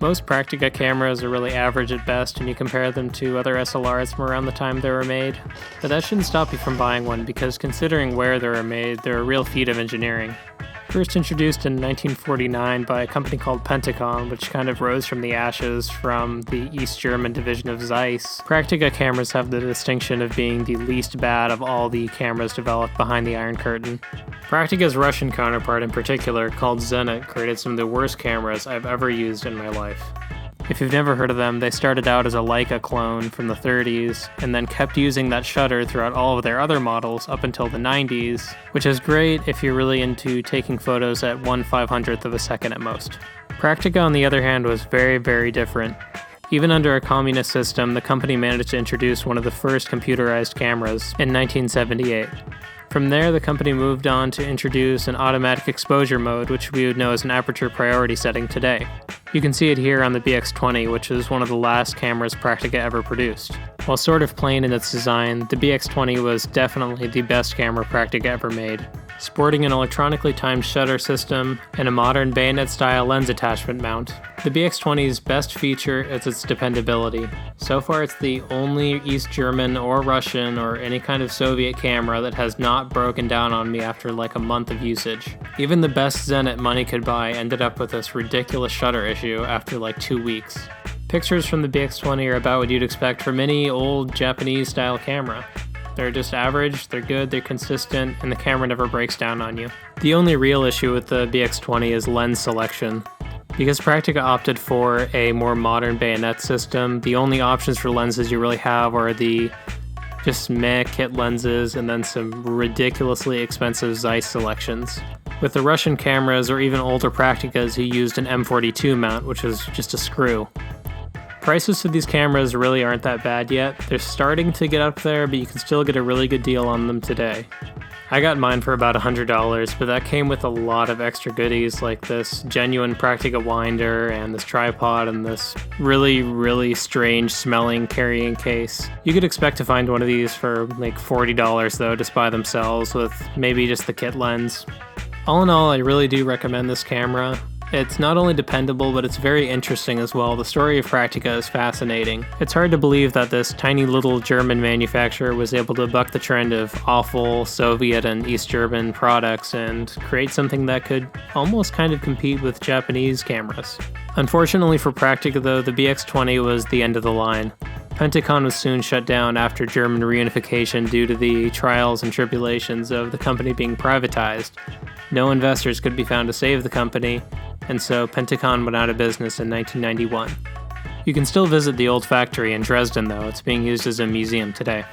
Most Praktica cameras are really average at best when you compare them to other SLRs from around the time they were made, but that shouldn't stop you from buying one because considering where they were made, they're a real feat of engineering. First introduced in 1949 by a company called Pentacon, which kind of rose from the ashes from the East German division of Zeiss, Praktica cameras have the distinction of being the least bad of all the cameras developed behind the Iron Curtain. Praktica's Russian counterpart in particular, called Zenit, created some of the worst cameras I've ever used in my life. If you've never heard of them, they started out as a Leica clone from the 30s, and then kept using that shutter throughout all of their other models up until the 90s, which is great if you're really into taking photos at 1/500th of a second at most. Praktica, on the other hand, was very, very different. Even under a communist system, the company managed to introduce one of the first computerized cameras in 1978. From there, the company moved on to introduce an automatic exposure mode, which we would know as an aperture priority setting today. You can see it here on the BX20, which is one of the last cameras Praktica ever produced. While sort of plain in its design, the BX20 was definitely the best camera Praktica ever made. Sporting an electronically timed shutter system and a modern bayonet-style lens attachment mount, the BX20's best feature is its dependability. So far, it's the only East German or Russian or any kind of Soviet camera that has not broken down on me after like a month of usage. Even the best Zenit money could buy ended up with this ridiculous shutter issue after like 2 weeks. Pictures from the BX20 are about what you'd expect from any old Japanese-style camera. They're just average, they're good, they're consistent, and the camera never breaks down on you. The only real issue with the BX20 is lens selection. Because Praktica opted for a more modern bayonet system, the only options for lenses you really have are the just meh kit lenses and then some ridiculously expensive Zeiss selections. With the Russian cameras or even older Prakticas, he used an M42 mount, which is just a screw. Prices for these cameras really aren't that bad yet. They're starting to get up there, but you can still get a really good deal on them today. I got mine for about $100, but that came with a lot of extra goodies like this genuine Praktica winder and this tripod and this really, really strange smelling carrying case. You could expect to find one of these for like $40 though, just by themselves with maybe just the kit lens. All in all, I really do recommend this camera. It's not only dependable, but it's very interesting as well. The story of Praktica is fascinating. It's hard to believe that this tiny little German manufacturer was able to buck the trend of awful Soviet and East German products and create something that could almost kind of compete with Japanese cameras. Unfortunately for Praktica though, the BX20 was the end of the line. Pentacon was soon shut down after German reunification due to the trials and tribulations of the company being privatized. No investors could be found to save the company, and so Pentacon went out of business in 1991. You can still visit the old factory in Dresden though, it's being used as a museum today.